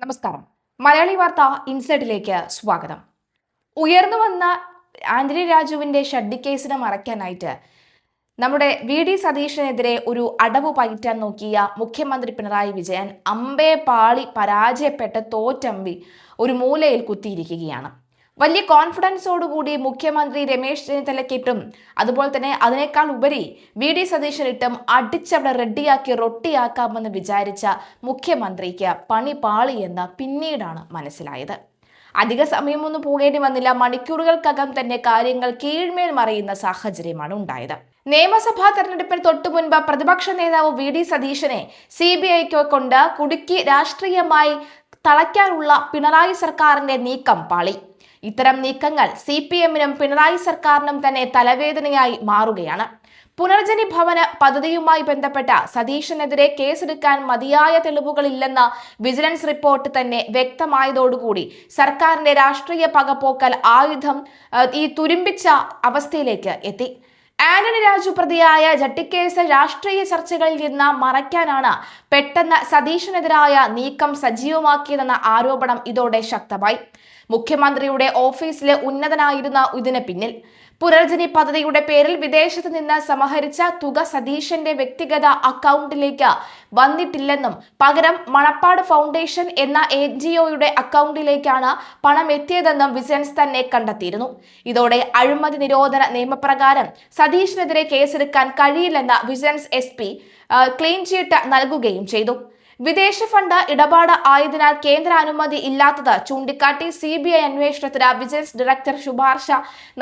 നമസ്കാരം. മലയാളി വാർത്ത ഇൻസൈഡിലേക്ക് സ്വാഗതം. ഉയർന്നു വന്ന ആന്റണി രാജുവിന്റെ ഷഡ്ഡി കേസിനെ മറയ്ക്കാനായിട്ട് നമ്മുടെ വി.ഡി. സതീശനെതിരെ ഒരു അടവ് പയറ്റാൻ നോക്കിയ മുഖ്യമന്ത്രി പിണറായി വിജയൻ അമ്പേ പാളി പരാജയപ്പെട്ട് തോറ്റമ്പി ഒരു മൂലയിൽ കുത്തിയിരിക്കുകയാണ്. വലിയ കോൺഫിഡൻസോടുകൂടി മുഖ്യമന്ത്രി രമേശ് ചെന്നിത്തലക്കിട്ടും അതുപോലെ തന്നെ അതിനേക്കാൾ ഉപരി വി.ഡി. സതീശനിട്ടും അടിച്ചവിടെ റെഡിയാക്കി റൊട്ടിയാക്കാമെന്ന് വിചാരിച്ച മുഖ്യമന്ത്രിക്ക് പണി പാളിയെന്ന് പിന്നീടാണ് മനസ്സിലായത്. അധിക സമയമൊന്നും പോകേണ്ടി വന്നില്ല. മണിക്കൂറുകൾക്കകം തന്നെ കാര്യങ്ങൾ കീഴ്മേൽ മറിയുന്ന സാഹചര്യമാണ് ഉണ്ടായത്. നിയമസഭാ തെരഞ്ഞെടുപ്പിന് തൊട്ടു മുൻപ് പ്രതിപക്ഷ നേതാവ് വി.ഡി. സതീശനെ CBIക്ക് കൊണ്ട് കുടുക്കി രാഷ്ട്രീയമായി തളയ്ക്കാനുള്ള പിണറായി സർക്കാരിന്റെ നീക്കം പാളി. ഇത്തരം നീക്കങ്ങൾ CPM-നും പിണറായി സർക്കാരിനും തന്നെ തലവേദനയായി മാറുകയാണ്. പുനർജനി ഭവന പദ്ധതിയുമായി ബന്ധപ്പെട്ട സതീശനെതിരെ കേസെടുക്കാൻ മതിയായ തെളിവുകളില്ലെന്ന വിജിലൻസ് റിപ്പോർട്ട് തന്നെ വ്യക്തമായതോടുകൂടി സർക്കാരിന്റെ രാഷ്ട്രീയ പകപോക്കൽ ആയുധം ഈ തുരുമ്പിച്ച അവസ്ഥയിലേക്ക് എത്തി. ആന്റണി രാജു പ്രതിയായ ജട്ടിക്കേസ് രാഷ്ട്രീയ ചർച്ചകളിൽ നിന്ന് മറയ്ക്കാനാണ് പെട്ടെന്ന് സതീശനെതിരായ നീക്കം സജീവമാക്കിയതെന്ന ആരോപണം ഇതോടെ ശക്തമായി. മുഖ്യമന്ത്രിയുടെ ഓഫീസിലെ ഉന്നതനായിരുന്ന ഇതിന് പിന്നിൽ പുനർജനി പദ്ധതിയുടെ പേരിൽ വിദേശത്ത് നിന്ന് സമാഹരിച്ച തുക സതീശന്റെ വ്യക്തിഗത അക്കൗണ്ടിലേക്ക് വന്നിട്ടില്ലെന്നും പകരം മണപ്പാട് ഫൗണ്ടേഷൻ എന്ന NGOയുടെ അക്കൗണ്ടിലേക്കാണ് പണം എത്തിയതെന്നും വിജിലൻസ് തന്നെ കണ്ടെത്തിയിരുന്നു. ഇതോടെ അഴിമതി നിരോധന നിയമപ്രകാരം സതീശനെതിരെ കേസെടുക്കാൻ കഴിയില്ലെന്ന് വിജിലൻസ് SP ക്ലീൻ ചീട്ട് നൽകുകയും ചെയ്തു. വിദേശ ഫണ്ട് ഇടപാട് ആയതിനാൽ കേന്ദ്ര അനുമതി ഇല്ലാത്തത് ചൂണ്ടിക്കാട്ടി CBI അന്വേഷണത്തിന് വിജിലൻസ് ഡയറക്ടർ ശുപാർശ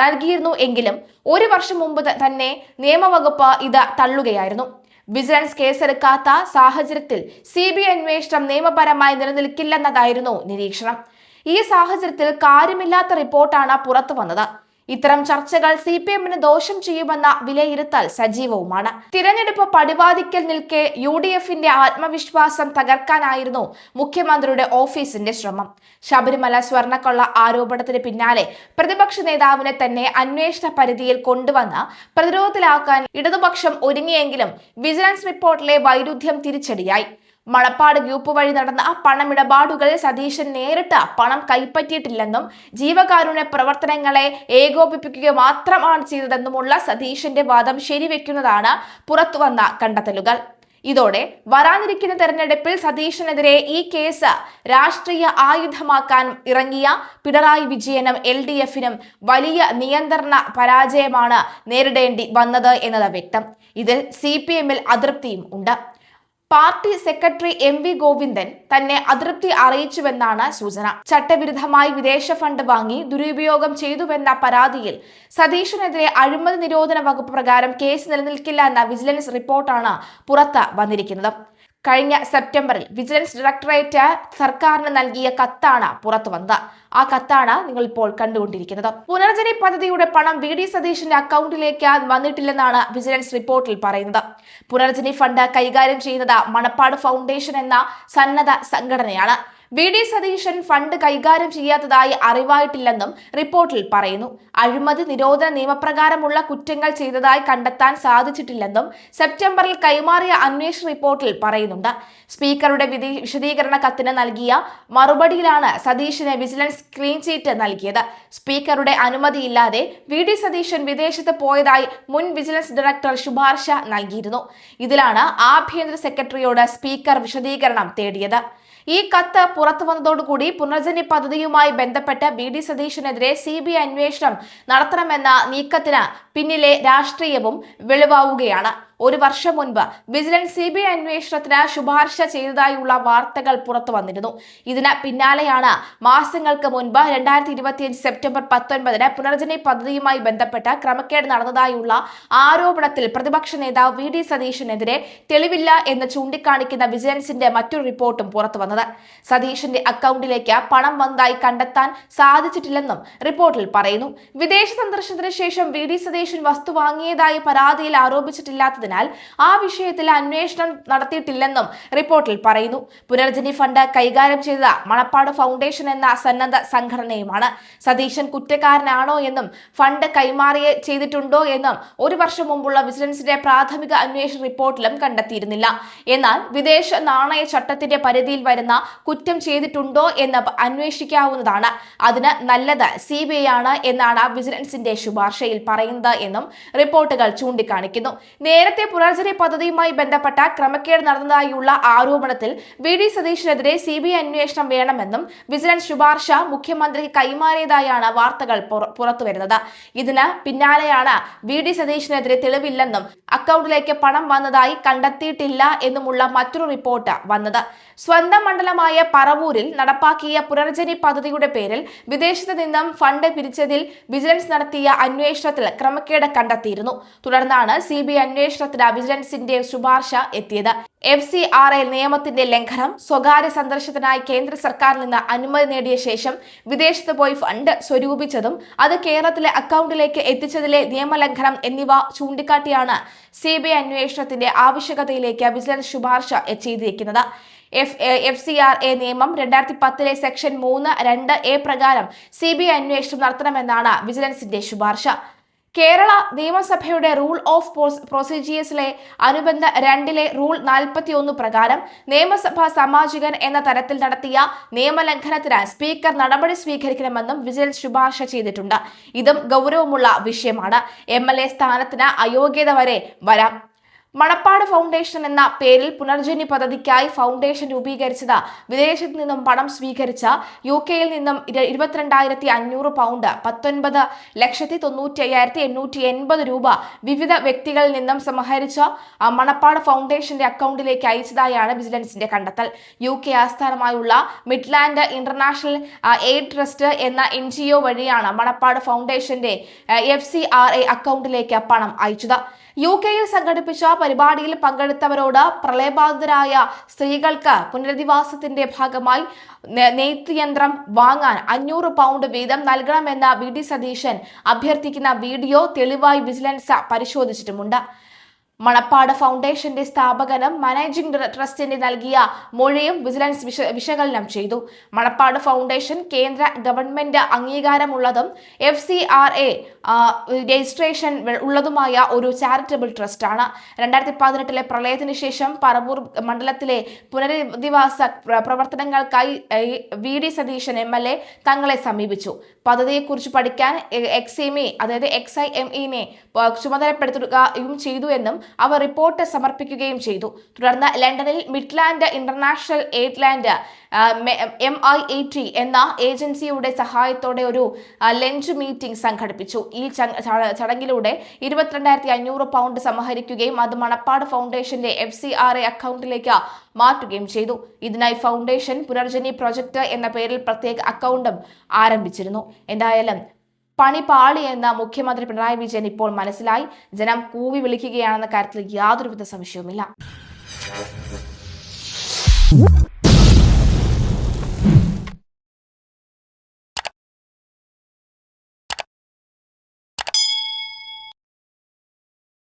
നൽകിയിരുന്നു എങ്കിലും ഒരു വർഷം മുമ്പ് തന്നെ നിയമവകുപ്പ് ഇത് തള്ളുകയായിരുന്നു. വിജിലൻസ് കേസെടുക്കാത്ത സാഹചര്യത്തിൽ CBI അന്വേഷണം നിയമപരമായി നിലനിൽക്കില്ലെന്നതായിരുന്നു നിരീക്ഷണം. ഈ സാഹചര്യത്തിൽ കാര്യമില്ലാത്ത റിപ്പോർട്ടാണ് പുറത്തു വന്നത്. ഇത്തരം ചർച്ചകൾ CPM-ന് ദോഷം ചെയ്യുമെന്ന വിലയിരുത്തൽ സജീവവുമാണ്. തിരഞ്ഞെടുപ്പ് പടിവാതിക്കൽ നിൽക്കെ UDF-ന്റെ ആത്മവിശ്വാസം തകർക്കാനായിരുന്നു മുഖ്യമന്ത്രിയുടെ ഓഫീസിന്റെ ശ്രമം. ശബരിമല സ്വർണ്ണക്കൊള്ള ആരോപണത്തിന് പിന്നാലെ പ്രതിപക്ഷ നേതാവിനെ തന്നെ അന്വേഷണ പരിധിയിൽ കൊണ്ടുവന്ന് പ്രതിരോധത്തിലാക്കാൻ ഇടതുപക്ഷം ഒരുങ്ങിയെങ്കിലും വിജിലൻസ് റിപ്പോർട്ടിലെ വൈരുദ്ധ്യം തിരിച്ചടിയായി. മണപ്പാട് ഗ്രൂപ്പ് വഴി നടന്ന പണമിടപാടുകളിൽ സതീശൻ നേരിട്ട് പണം കൈപ്പറ്റിയിട്ടില്ലെന്നും ജീവകാരുണ്യ പ്രവർത്തനങ്ങളെ ഏകോപിപ്പിക്കുക മാത്രമാണ് ചെയ്തതെന്നുമുള്ള സതീശന്റെ വാദം ശരിവെക്കുന്നതാണ് പുറത്തുവന്ന കണ്ടെത്തലുകൾ. ഇതോടെ വരാനിരിക്കുന്ന തെരഞ്ഞെടുപ്പിൽ സതീശനെതിരെ ഈ കേസ് രാഷ്ട്രീയ ആയുധമാക്കാൻ ഇറങ്ങിയ പിണറായി വിജയനും LDF-നും വലിയ നിയന്ത്രണ പരാജയമാണ് നേരിടേണ്ടി വന്നത് എന്നത് വ്യക്തം. ഇതിൽ CPM-ൽ അതൃപ്തിയും ഉണ്ട്. പാർട്ടി സെക്രട്ടറി MV ഗോവിന്ദൻ തന്നെ അതൃപ്തി അറിയിച്ചുവെന്നാണ് സൂചന. ചട്ടവിരുദ്ധമായി വിദേശ ഫണ്ട് വാങ്ങി ദുരുപയോഗം ചെയ്തുവെന്ന പരാതിയിൽ സതീശനെതിരെ അഴിമതി നിരോധന വകുപ്പ് പ്രകാരം കേസ് നിലനിൽക്കില്ല എന്ന വിജിലൻസ് റിപ്പോർട്ടാണ് പുറത്ത് വന്നിരിക്കുന്നത്. കഴിഞ്ഞ സെപ്റ്റംബറിൽ വിജിലൻസ് ഡയറക്ടറേറ്റ് സർക്കാരിന് നൽകിയ കത്താണ് പുറത്തു വന്നത്. ആ കത്താണ് നിങ്ങൾ ഇപ്പോൾ കണ്ടുകൊണ്ടിരിക്കുന്നത്. പുനർജനി പദ്ധതിയുടെ പണം വി.ഡി. സതീശന്റെ അക്കൗണ്ടിലേക്ക് വന്നിട്ടില്ലെന്നാണ് വിജിലൻസ് റിപ്പോർട്ടിൽ പറയുന്നത്. പുനർജനി ഫണ്ട് കൈകാര്യം ചെയ്യുന്നത് മണപ്പാട് ഫൗണ്ടേഷൻ എന്ന സന്നദ്ധ സംഘടനയാണ്. വി.ഡി. സതീശൻ ഫണ്ട് കൈകാര്യം ചെയ്യാത്തതായി അറിവായിട്ടില്ലെന്നും റിപ്പോർട്ടിൽ പറയുന്നു. അഴിമതി നിരോധന നിയമപ്രകാരമുള്ള കുറ്റങ്ങൾ ചെയ്തതായി കണ്ടെത്താൻ സാധിച്ചിട്ടില്ലെന്നും സെപ്റ്റംബറിൽ കൈമാറിയ അന്വേഷണ റിപ്പോർട്ടിൽ പറയുന്നുണ്ട്. സ്പീക്കറുടെ വിശദീകരണ കത്തിന് നൽകിയ മറുപടിയിലാണ് സതീശന് വിജിലൻസ് ക്ലീൻ ചീറ്റ് നൽകിയത്. സ്പീക്കറുടെ അനുമതിയില്ലാതെ വി.ഡി. സതീശൻ വിദേശത്ത് പോയതായി മുൻ വിജിലൻസ് ഡയറക്ടർ ശുപാർശ നൽകിയിരുന്നു. ഇതിലാണ് ആഭ്യന്തര സെക്രട്ടറിയോട് സ്പീക്കർ വിശദീകരണം തേടിയത്. ഈ കത്ത് പുറത്തു വന്നതോടുകൂടി പുനർജനി പദ്ധതിയുമായി ബന്ധപ്പെട്ട് വി.ഡി. സതീശനെതിരെ CBI അന്വേഷണം നടത്തണമെന്ന നീക്കത്തിന് പിന്നിലെ രാഷ്ട്രീയവും വെളിവാവുകയാണ്. ഒരു വർഷം മുൻപ് വിജിലൻസ് CBI അന്വേഷണത്തിന് ശുപാർശ ചെയ്തതായുള്ള വാർത്തകൾ പുറത്തു വന്നിരുന്നു. ഇതിന് പിന്നാലെയാണ് മാസങ്ങൾക്ക് മുൻപ് 2025 സെപ്റ്റംബർ 19 പുനർജനി പദ്ധതിയുമായി ബന്ധപ്പെട്ട് ക്രമക്കേട് നടന്നതായുള്ള ആരോപണത്തിൽ പ്രതിപക്ഷ നേതാവ് വി.ഡി. സതീശനെതിരെ തെളിവില്ല എന്ന് ചൂണ്ടിക്കാണിക്കുന്ന വിജിലൻസിന്റെ മറ്റൊരു റിപ്പോർട്ടും പുറത്തു വന്നത്. സതീശന്റെ അക്കൗണ്ടിലേക്ക് പണം വന്നതായി കണ്ടെത്താൻ സാധിച്ചിട്ടില്ലെന്നും റിപ്പോർട്ടിൽ പറയുന്നു. വിദേശ സന്ദർശനത്തിന് ശേഷം വി.ഡി. സതീശൻ വസ്തു വാങ്ങിയതായി പരാതിയിൽ ആരോപിച്ചിട്ടില്ലാത്തതിനാൽ ഇല്ലാത്തതിനാൽ ആ വിഷയത്തിൽ അന്വേഷണം നടത്തിയിട്ടില്ലെന്നും റിപ്പോർട്ടിൽ പറയുന്നു. പുനർജനി ഫണ്ട് കൈകാര്യം ചെയ്ത മണപ്പാട് ഫൗണ്ടേഷൻ എന്ന സന്നദ്ധ സംഘടനയുമാണ്. സതീശൻ കുറ്റക്കാരനാണോ എന്നും ഫണ്ട് കൈമാറിയ ചെയ്തിട്ടുണ്ടോ എന്നും ഒരു വർഷം മുമ്പുള്ള വിജിലൻസിന്റെ പ്രാഥമിക അന്വേഷണ റിപ്പോർട്ടിലും കണ്ടെത്തിയിരുന്നില്ല. എന്നാൽ വിദേശ നാണയ ചട്ടത്തിന്റെ പരിധിയിൽ വരുന്ന കുറ്റം ചെയ്തിട്ടുണ്ടോ എന്ന് അന്വേഷിക്കാവുന്നതാണ്. അതിന് നല്ലത് CBI ആണ് എന്നാണ് വിജിലൻസിന്റെ ശുപാർശയിൽ പറയുന്നത് എന്നും റിപ്പോർട്ടുകൾ ചൂണ്ടിക്കാണിക്കുന്നു. നേരത്തെ പുനർജനി പദ്ധതിയുമായി ബന്ധപ്പെട്ട ക്രമക്കേട് നടന്നതായുള്ള ആരോപണത്തിൽ VD സതീശനെതിരെ CBI അന്വേഷണം വേണമെന്നും വിജിലൻസ് ശുപാർശ മുഖ്യമന്ത്രിക്ക് കൈമാറിയതായാണ് വാർത്തകൾ പുറത്തുവരുന്നത്. ഇതിന് പിന്നാലെയാണ് VD സതീശനെതിരെ തെളിവില്ലെന്നും അക്കൗണ്ടിലേക്ക് പണം വന്നതായി കണ്ടെത്തിയിട്ടില്ല എന്നുമുള്ള മറ്റൊരു റിപ്പോർട്ട് വന്നത്. സ്വന്തം മണ്ഡലമായ പറവൂരിൽ നടപ്പാക്കിയ പുനർജനി പദ്ധതിയുടെ പേരിൽ വിദേശത്ത് നിന്നും ഫണ്ട് പിരിച്ചതിൽ വിജിലൻസ് നടത്തിയ അന്വേഷണത്തിൽ ക്രമക്കേട് കണ്ടെത്തിയിരുന്നു. തുടർന്നാണ് CBI അന്വേഷണത്തിന് വിജിലൻസിന്റെ ശുപാർശ എത്തിയത്. FCRA നിയമത്തിന്റെ ലംഘനം, സ്വകാര്യ സന്ദർശനത്തിനായി കേന്ദ്ര സർക്കാരിൽ നിന്ന് അനുമതി നേടിയ ശേഷം വിദേശത്ത് പോയി ഫണ്ട് സ്വരൂപിച്ചതും അത് കേരളത്തിലെ അക്കൗണ്ടിലേക്ക് എത്തിച്ചതിലെ നിയമലംഘനം എന്നിവ ചൂണ്ടിക്കാട്ടിയാണ് CBI അന്വേഷണത്തിന്റെ ആവശ്യകതയിലേക്ക് വിജിലൻസ് ശുപാർശ ചെയ്തിരിക്കുന്നത്. FCRA നിയമം 2010 സെക്ഷൻ 3(2)A പ്രകാരം CBI അന്വേഷണം നടത്തണമെന്നാണ് വിജിലൻസിന്റെ ശുപാർശ. കേരള നിയമസഭയുടെ റൂൾ ഓഫ് പ്രൊസീജിയേഴ്സിലെ അനുബന്ധ 2 റൂൾ 41 പ്രകാരം നിയമസഭാ സാമാജികൻ എന്ന തരത്തിൽ നടത്തിയ നിയമലംഘനത്തിന് സ്പീക്കർ നടപടി സ്വീകരിക്കണമെന്നും വിജിലൻസ് ശുപാർശ ചെയ്തിട്ടുണ്ട്. ഇതും ഗൗരവമുള്ള വിഷയമാണ്. MLA സ്ഥാനത്തിന് അയോഗ്യത വരെ വരാം. മണപ്പാട് ഫൗണ്ടേഷൻ എന്ന പേരിൽ പുനർജനി പദ്ധതിക്കായി ഫൗണ്ടേഷൻ രൂപീകരിച്ചത് വിദേശത്ത് നിന്നും പണം സ്വീകരിച്ച UK-യിൽ നിന്നും 22,500 പൗണ്ട് 19,95,880 രൂപ വിവിധ വ്യക്തികളിൽ നിന്നും സമാഹരിച്ച മണപ്പാട് ഫൗണ്ടേഷന്റെ അക്കൗണ്ടിലേക്ക് അയച്ചതായാണ് വിജിലൻസിന്റെ കണ്ടെത്തൽ. UK ആസ്ഥാനമായുള്ള മിഡ്ലാൻഡ് ഇന്റർനാഷണൽ എയ്ഡ് ട്രസ്റ്റ് എന്ന NGO വഴിയാണ് മണപ്പാട് ഫൗണ്ടേഷന്റെ FCRA അക്കൗണ്ടിലേക്ക് പണം അയച്ചത്. UK-യിൽ സംഘടിപ്പിച്ച പരിപാടിയിൽ പങ്കെടുത്തവരോട് പ്രളയബാധിതരായ സ്ത്രീകൾക്ക് പുനരധിവാസത്തിന്റെ ഭാഗമായി നെയ്ത്ത് യന്ത്രം വാങ്ങാൻ 500 പൗണ്ട് വീതം നൽകണമെന്ന VD സതീശൻ അഭ്യർത്ഥിക്കുന്ന വീഡിയോ തെളിവായി വിജിലൻസ് പരിശോധിച്ചിട്ടുമുണ്ട്. മണപ്പാട് ഫൗണ്ടേഷന്റെ സ്ഥാപകനും മാനേജിംഗ് ട്രസ്റ്റിന്റെ നൽകിയ മൊഴിയും വിജിലൻസ് വിശകലനം ചെയ്തു. മണപ്പാട് ഫൗണ്ടേഷൻ കേന്ദ്ര ഗവൺമെന്റ് അംഗീകാരമുള്ളതും FCRA രജിസ്ട്രേഷൻ ഉള്ളതുമായ ഒരു ചാരിറ്റബിൾ ട്രസ്റ്റാണ്. 2018 പ്രളയത്തിന് ശേഷം പറവൂർ മണ്ഡലത്തിലെ പുനരധിവാസ പ്രവർത്തനങ്ങൾക്കായി VD സതീശൻ MLA തങ്ങളെ സമീപിച്ചു. പദ്ധതിയെക്കുറിച്ച് പഠിക്കാൻ XIME ചുമതലപ്പെടുത്തുകയും ചെയ്തു എന്നും അവർ റിപ്പോർട്ട് സമർപ്പിക്കുകയും ചെയ്തു. തുടർന്ന് ലണ്ടനിൽ മിഡ്ലാൻഡ് ഇന്റർനാഷണൽ എയ്ഡ്ലാൻഡ് MIAT എന്ന ഏജൻസിയുടെ സഹായത്തോടെ ഒരു ലഞ്ച് മീറ്റിംഗ് സംഘടിപ്പിച്ചു. ഈ ചടങ്ങിലൂടെ 22,500 പൗണ്ട് സമാഹരിക്കുകയും അത് മണപ്പാട് ഫൗണ്ടേഷന്റെ FCRA അക്കൗണ്ടിലേക്ക് മാറ്റുകയും ചെയ്തു. ഇതിനായി ഫൗണ്ടേഷൻ പുനർജനി പ്രൊജക്ട് എന്ന പേരിൽ പ്രത്യേക അക്കൗണ്ടും ആരംഭിച്ചിരുന്നു. എന്തായാലും പണി പാളി എന്ന മുഖ്യമന്ത്രി പിണറായി വിജയൻ ഇപ്പോൾ മനസ്സിലായി. ജനം കൂവി വിളിക്കുകയാണെന്ന കാര്യത്തിൽ യാതൊരുവിധ സംശയവുമില്ല.